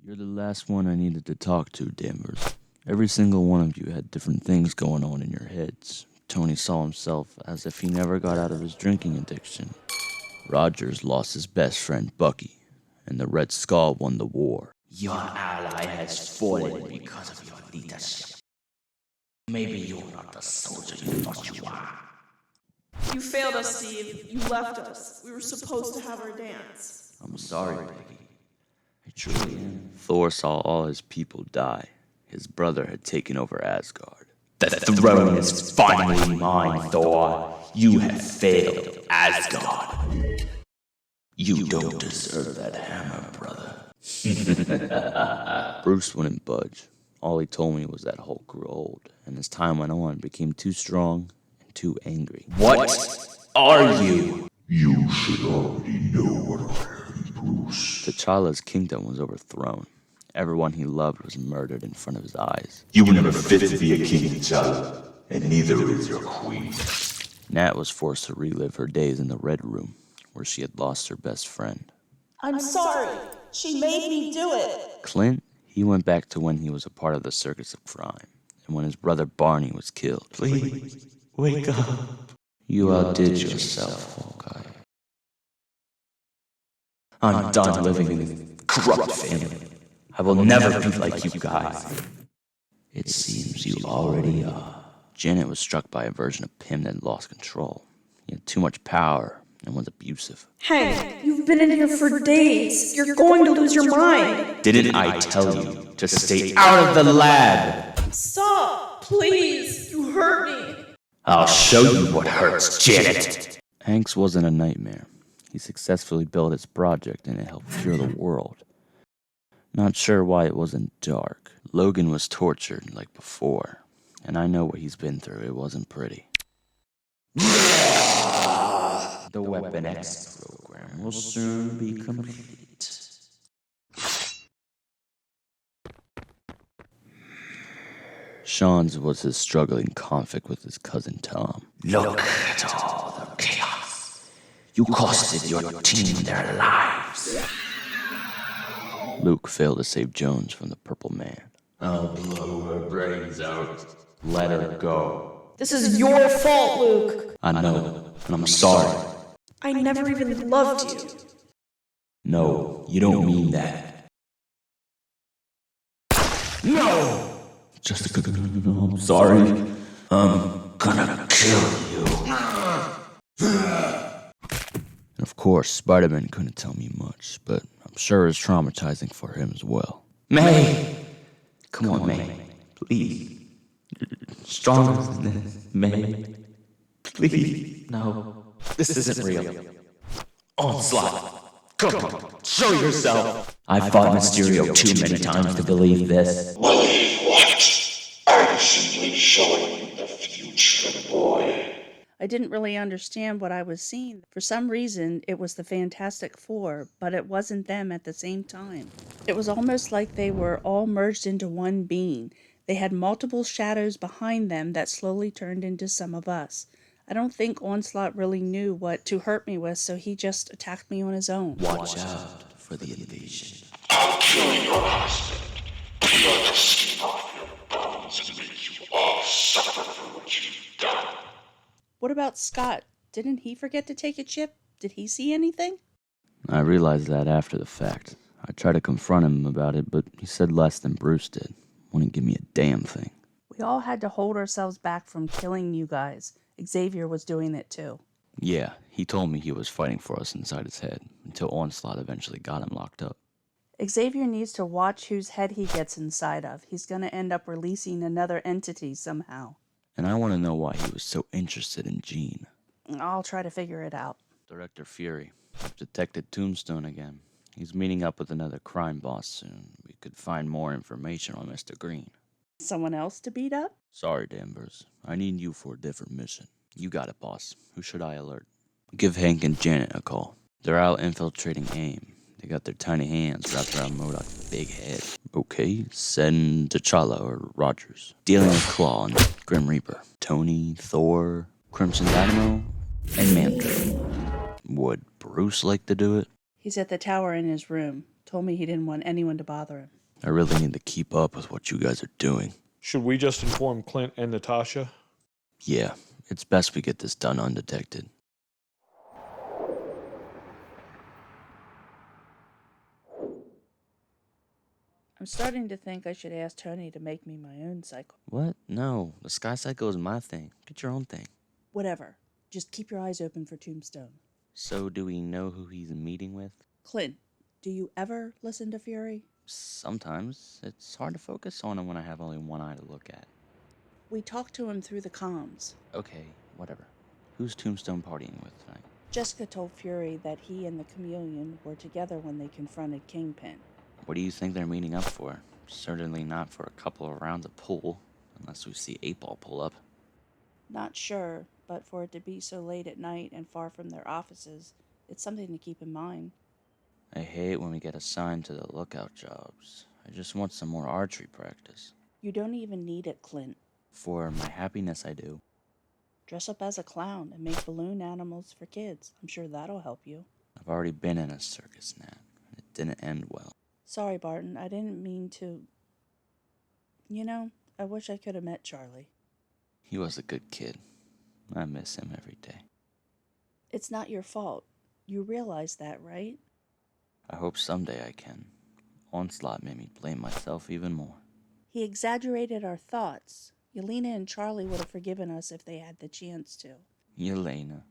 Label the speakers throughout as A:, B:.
A: You're the last one I needed to talk to, Danvers. Every single one of you had different things going on in your heads. Tony saw himself as if he never got out of his drinking addiction. Rogers lost his best friend, Bucky, and the Red Skull won the war.
B: Your ally has fallen because of your leadership. Maybe you're not the soldier you thought you are.
C: You failed us, Steve. You left us. We were supposed to have our dance.
A: I'm sorry, Peggy. I truly am. Thor saw all his people die. His brother had taken over Asgard.
B: The throne is finally mine, Thor. You have failed Asgard. You don't deserve that hammer, brother.
A: Bruce wouldn't budge. All he told me was that Hulk grew old, and as time went on, became too strong and too angry.
B: What are you?
D: You should already know what I am, Bruce.
A: T'Challa's kingdom was overthrown. Everyone he loved was murdered in front of his eyes.
D: You were never fit to be a king, T'Challa, and neither is your queen.
A: Nat was forced to relive her days in the Red Room, where she had lost her best friend.
C: I'm sorry. She made me do it.
A: Clint, he went back to when he was a part of the Circus of Crime, and when his brother Barney was killed.
B: Please, wake up.
A: You outdid yourself, Hawkeye.
B: I'm done living in this corrupt family. I will never be like you guys.
A: It seems you already are. Janet was struck by a version of him that lost control. He had too much power and was abusive.
C: Hey, you've been in here for days. You're going to lose your mind.
B: Didn't I tell you to stay out of the lab?
C: Stop, please. You hurt me.
B: I'll show you what hurts, Janet.
A: Hanks wasn't a nightmare. He successfully built his project and it helped cure the world. Not sure why it wasn't dark. Logan was tortured like before, and I know what he's been through. It wasn't pretty.
B: The Weapon X program will soon be complete.
A: Sean's was his struggling conflict with his cousin Tom.
B: Look at all the chaos. You costed your team their lives.
A: Luke failed to save Jones from the Purple Man.
B: I'll blow her brains out. Let her go.
C: This is your fault, Luke.
A: I know, and I'm sorry.
C: I never even loved you.
A: No, you don't mean that.
B: No!
A: Jessica, I'm sorry.
B: I'm gonna kill you.
A: And of course, Spider-Man couldn't tell me much, but I'm sure it's traumatizing for him as well.
B: May! Come on, May. Please. Stronger than this, May. Please. No. This isn't real. Onslaught. Come on. Show yourself. I fought Mysterio too many times to believe this.
D: Believe what? I'm simply showing you the future, boy.
E: I didn't really understand what I was seeing. For some reason, it was the Fantastic Four, but it wasn't them at the same time. It was almost like they were all merged into one being. They had multiple shadows behind them that slowly turned into some of us. I don't think Onslaught really knew what to hurt me with, so he just attacked me on his own.
B: Watch out for the invasion.
D: I'll kill your husband. Peel the skin off your bones and make you all suffer for what you've done.
E: What about Scott? Didn't he forget to take a chip? Did he see anything?
A: I realized that after the fact. I tried to confront him about it, but he said less than Bruce did. Wouldn't give me a damn thing.
E: We all had to hold ourselves back from killing you guys. Xavier was doing it too.
A: Yeah, he told me he was fighting for us inside his head, until Onslaught eventually got him locked up.
E: Xavier needs to watch whose head he gets inside of. He's going to end up releasing another entity somehow.
A: And I want to know why he was so interested in Jean.
E: I'll try to figure it out.
A: Director Fury, I've detected Tombstone again. He's meeting up with another crime boss soon. We could find more information on Mr. Green.
E: Someone else to beat up?
A: Sorry, Danvers. I need you for a different mission. You got it, boss. Who should I alert? Give Hank and Janet a call. They're out infiltrating AIM. They got their tiny hands wrapped around MODOK's big head. Okay, send T'Challa or Rogers. Dealing with Claw and Grim Reaper. Tony, Thor, Crimson Dynamo, and Mandarin. Would Bruce like to do it?
E: He's at the tower in his room. Told me he didn't want anyone to bother him.
A: I really need to keep up with what you guys are doing.
F: Should we just inform Clint and Natasha?
A: Yeah, it's best we get this done undetected.
E: I'm starting to think I should ask Tony to make me my own cycle.
A: What? No, the sky cycle is my thing. Get your own thing.
E: Whatever. Just keep your eyes open for Tombstone.
A: So do we know who he's meeting with?
E: Clint, do you ever listen to Fury?
A: Sometimes. It's hard to focus on him when I have only one eye to look at.
E: We talked to him through the comms.
A: Okay, whatever. Who's Tombstone partying with tonight?
E: Jessica told Fury that he and the Chameleon were together when they confronted Kingpin.
A: What do you think they're meeting up for? Certainly not for a couple of rounds of pool, unless we see 8-Ball pull up.
E: Not sure, but for it to be so late at night and far from their offices, it's something to keep in mind.
A: I hate when we get assigned to the lookout jobs. I just want some more archery practice.
E: You don't even need it, Clint.
A: For my happiness, I do.
E: Dress up as a clown and make balloon animals for kids. I'm sure that'll help you.
A: I've already been in a circus, Nat. It didn't end well.
E: Sorry, Barton. I didn't mean to... You know, I wish I could have met Charlie.
A: He was a good kid. I miss him every day.
E: It's not your fault. You realize that, right?
A: I hope someday I can. Onslaught made me blame myself even more.
E: He exaggerated our thoughts. Yelena and Charlie would have forgiven us if they had the chance to.
A: Yelena.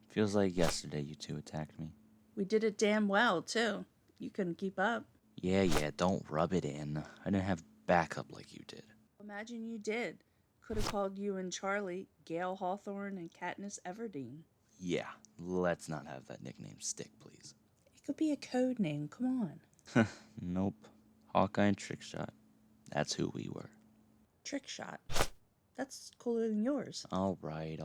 A: Feels like yesterday you two attacked me.
E: We did it damn well, too. You couldn't keep up.
A: Yeah, don't rub it in. I didn't have backup like you did.
E: Imagine you did. Could have called you and Charlie Gail Hawthorne and Katniss Everdeen.
A: Yeah, let's not have that nickname stick, please.
E: It could be a code name, come on.
A: Nope. Hawkeye and Trickshot. That's who we were.
E: Trickshot. That's cooler than yours.
A: All right.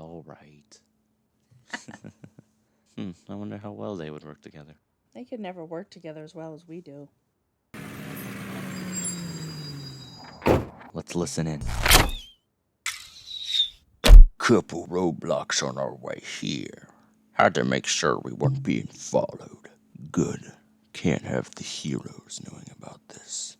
A: I wonder how well they would work together.
E: They could never work together as well as we do.
A: Let's listen in.
B: Couple roadblocks on our way here. Had to make sure we weren't being followed. Good. Can't have the heroes knowing about this.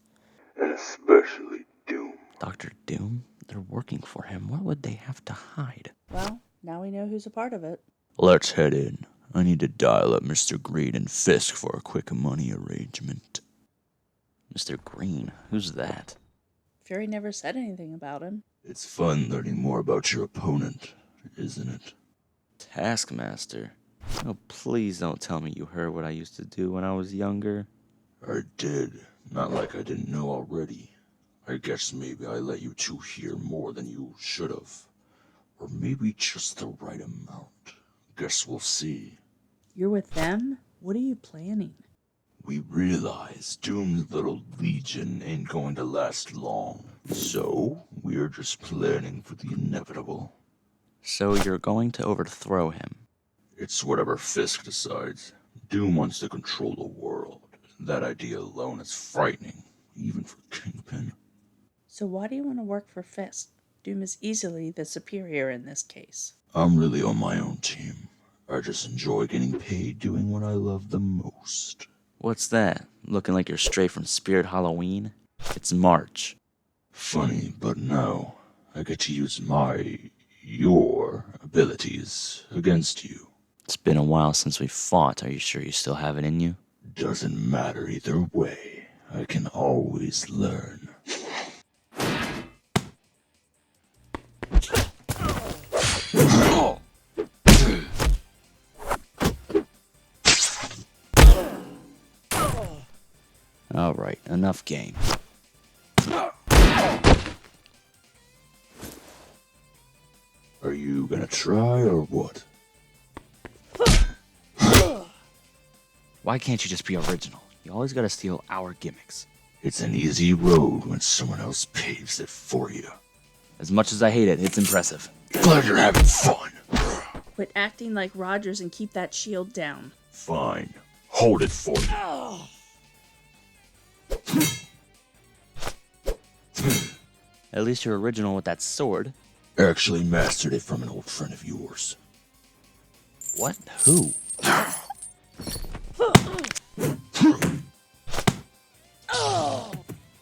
D: And especially Doom.
A: Dr. Doom? They're working for him. What would they have to hide?
E: Well, now we know who's a part of it.
B: Let's head in. I need to dial up Mr. Green and Fisk for a quick money arrangement.
A: Mr. Green? Who's that?
E: Fury never said anything about him.
B: It's fun learning more about your opponent, isn't it?
A: Taskmaster? Oh, please don't tell me you heard what I used to do when I was younger.
B: I did. Not like I didn't know already. I guess maybe I let you two hear more than you should have. Or maybe just the right amount. Guess we'll see.
E: You're with them? What are you planning?
B: We realize Doom's little legion ain't going to last long. So, we're just planning for the inevitable.
A: So you're going to overthrow him?
B: It's whatever Fisk decides. Doom wants to control the world. That idea alone is frightening, even for Kingpin.
E: So why do you want to work for Fisk? Doom is easily the superior in this case.
B: I'm really on my own team. I just enjoy getting paid doing what I love the most.
A: What's that? Looking like you're straight from Spirit Halloween? It's March.
B: Funny, but no. I get to use your abilities against you.
A: It's been a while since we fought. Are you sure you still have it in you?
B: Doesn't matter either way. I can always learn.
A: Alright, enough game.
B: Are you gonna try or what?
A: Why can't you just be original? You always gotta steal our gimmicks.
B: It's an easy road when someone else paves it for you.
A: As much as I hate it, it's impressive.
B: Glad you're having fun.
E: Quit acting like Rogers and keep that shield down.
B: Fine. Hold it for me.
A: At least you're original with that sword.
B: Actually mastered it from an old friend of yours.
A: What? Who?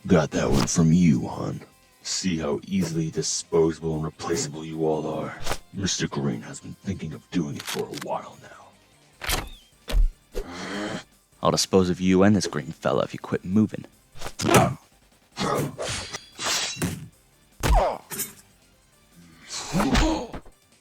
B: Got that one from you, hon. See how easily disposable and replaceable you all are? Mr. Green has been thinking of doing it for a while now.
A: I'll dispose of you and this green fella if you quit moving.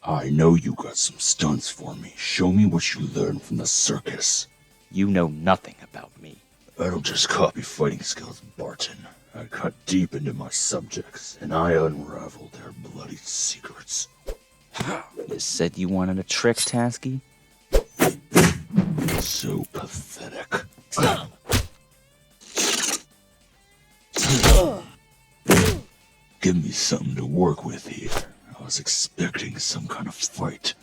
B: I know you got some stunts for me. Show me what you learned from the circus.
A: You know nothing about me.
B: I don't just copy fighting skills, Barton. I cut deep into my subjects, and I unravel their bloody secrets.
A: You said you wanted a trick, Tasky?
B: So pathetic. Give me something to work with here. I was expecting some kind of fight.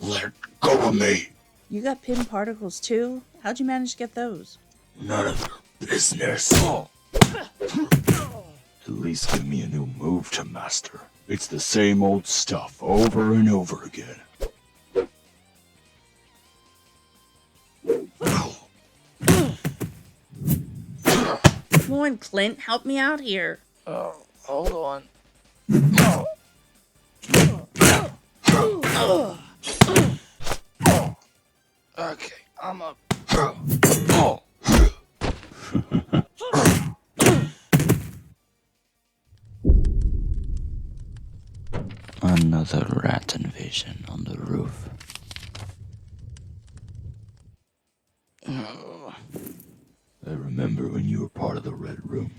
B: Let go of me!
E: You got pin particles too? How'd you manage to get those?
B: None of your business. At least give me a new move to master. It's the same old stuff over and over again.
E: Come on, Clint, help me out here.
A: Oh, hold on. Okay, I'm up. Another rat invasion on the roof.
B: I remember when you were part of the Red Room.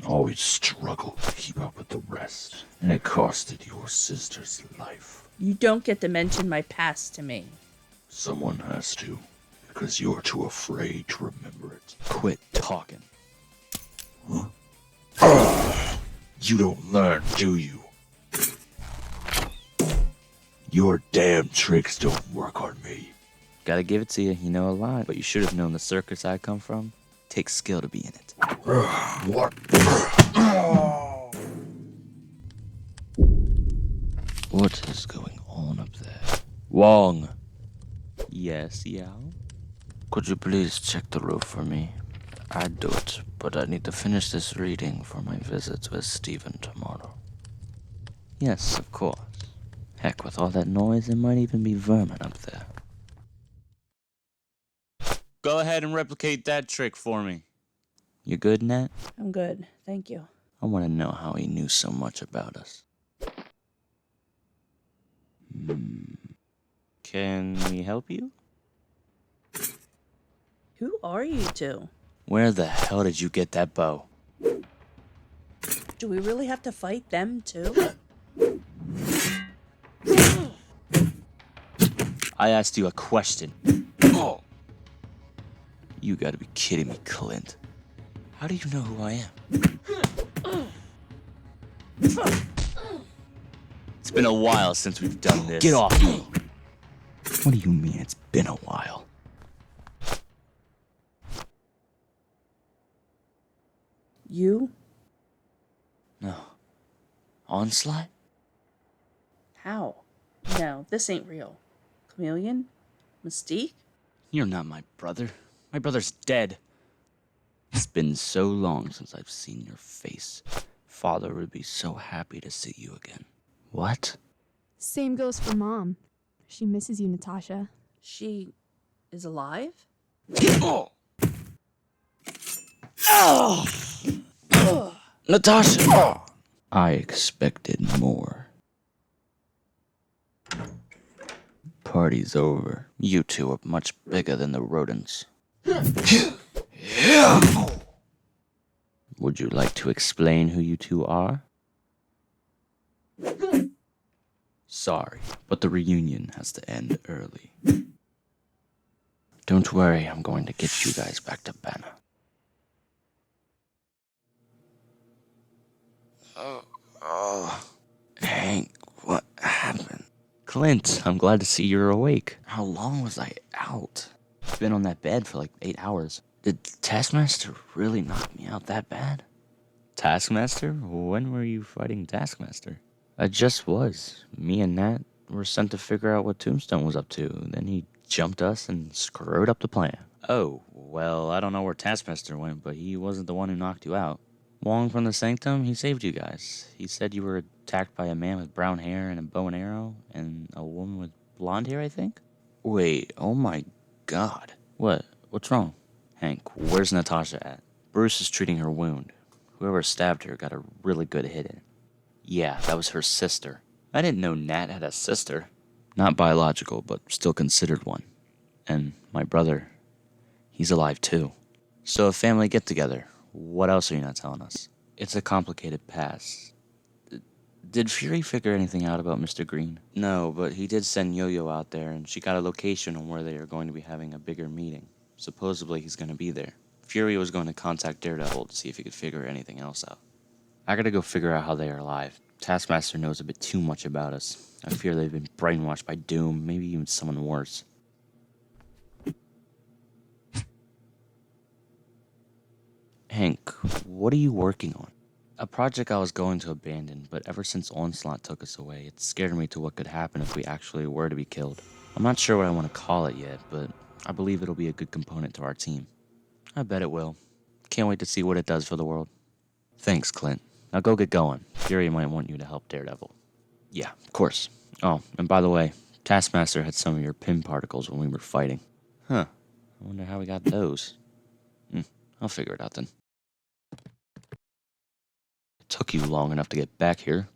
B: Always struggled to keep up with the rest, and it costed your sister's life.
E: You don't get to mention my past to me.
B: Someone has to, because you're too afraid to remember it.
A: Quit talking.
B: You don't learn, do you? Your damn tricks don't work on me.
A: Gotta give it to you, you know a lot, but you should have known the circus I come from. Takes skill to be in it.
B: What?
A: What is going on up there? Wong! Yes, Yao? Could you please check the roof for me? I'd do it, but I need to finish this reading for my visit with Steven tomorrow. Yes, of course. Heck, with all that noise, there might even be vermin up there. Go ahead and replicate that trick for me. You good, Nat?
E: I'm good, thank you.
A: I want to know how he knew so much about us. Can we help you?
E: Who are you two?
A: Where the hell did you get that bow?
E: Do we really have to fight them too?
A: I asked you a question. You gotta be kidding me, Clint. How do you know who I am? It's been a while since we've done this. Get off me! What do you mean it's been a while?
E: You?
A: No. Onslaught?
E: How? No, this ain't real. Chameleon? Mystique?
A: You're not my brother. My brother's dead. It's been so long since I've seen your face. Father would be so happy to see you again. What?
G: Same goes for Mom. She misses you, Natasha.
E: She is alive?
A: Natasha! I expected more. Party's over. You two are much bigger than the rodents. Would you like to explain who you two are? Sorry, but the reunion has to end early. Don't worry, I'm going to get you guys back to Banner. Oh, Hank, what happened? Clint, I'm glad to see you're awake. How long was I out? I've been on that bed for like 8 hours. Did Taskmaster really knock me out that bad? Taskmaster? When were you fighting Taskmaster? I just was. Me and Nat were sent to figure out what Tombstone was up to. Then he jumped us and screwed up the plan. Oh, Well, I don't know where Taskmaster went, but he wasn't the one who knocked you out. Wong from the Sanctum, he saved you guys. He said you were attacked by a man with brown hair and a bow and arrow, and a woman with blonde hair, I think? Wait, oh my god. What? What's wrong? Hank, where's Natasha at? Bruce is treating her wound. Whoever stabbed her got a really good hit in. Yeah, that was her sister. I didn't know Nat had a sister. Not biological, but still considered one. And my brother, he's alive too. So a family get-together. What else are you not telling us? It's a complicated past. Did Fury figure anything out about Mr. Green? No, but he did send Yo-Yo out there, and she got a location on where they are going to be having a bigger meeting. Supposedly he's going to be there. Fury was going to contact Daredevil to see if he could figure anything else out. I gotta go figure out how they are alive. Taskmaster knows a bit too much about us. I fear they've been brainwashed by Doom, maybe even someone worse. Hank, what are you working on? A project I was going to abandon, but ever since Onslaught took us away, it scared me to what could happen if we actually were to be killed. I'm not sure what I want to call it yet, but I believe it'll be a good component to our team. I bet it will. Can't wait to see what it does for the world. Thanks, Clint. Now go get going. Fury might want you to help Daredevil. Yeah, of course. Oh, and by the way, Taskmaster had some of your pin particles when we were fighting. Huh. I wonder how we got those. I'll figure it out then. It took you long enough to get back here.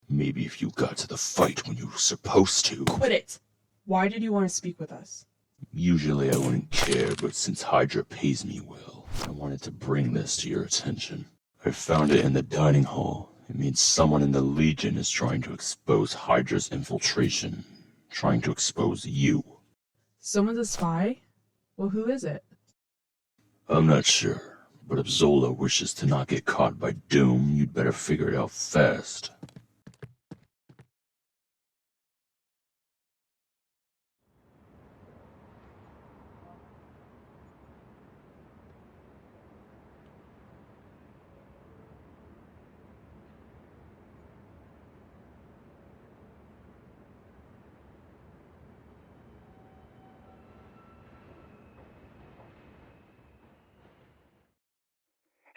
B: Maybe if you got to the fight when you were supposed to.
H: Quit it! Why did you want to speak with us?
B: Usually I wouldn't care, but since Hydra pays me well, I wanted to bring this to your attention. I found it in the dining hall. It means someone in the Legion is trying to expose Hydra's infiltration. Trying to expose you.
H: Someone's a spy? Well, who is it?
B: I'm not sure, but if Zola wishes to not get caught by Doom, you'd better figure it out fast.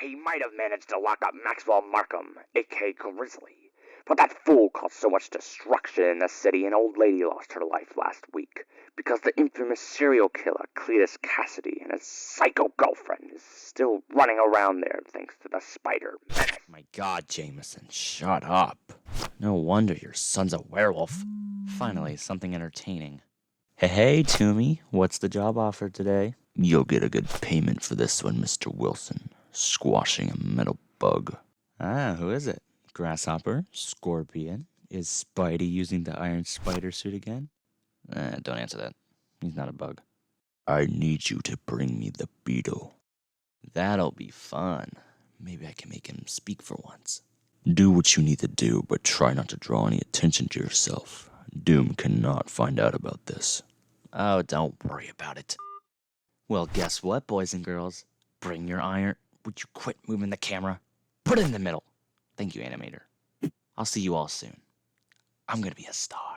I: He might have managed to lock up Maxwell Markham, a.k.a. Grizzly, but that fool caused so much destruction in the city an old lady lost her life last week because the infamous serial killer Cletus Cassidy and his psycho girlfriend is still running around there thanks to the Spider Menace.
A: My god, Jameson, shut up. No wonder your son's a werewolf. Finally, something entertaining. Hey, Toomey, what's the job offer today?
B: You'll get a good payment for this one, Mr. Wilson. Squashing a metal bug.
A: Ah, who is it? Grasshopper? Scorpion? Is Spidey using the Iron Spider suit again? Don't answer that. He's not a bug.
B: I need you to bring me the beetle.
A: That'll be fun. Maybe I can make him speak for once.
B: Do what you need to do, but try not to draw any attention to yourself. Doom cannot find out about this.
A: Oh, don't worry about it. Well, guess what, boys and girls? Bring your iron. Would you quit moving the camera? Put it in the middle. Thank you, animator. I'll see you all soon. I'm gonna be a star.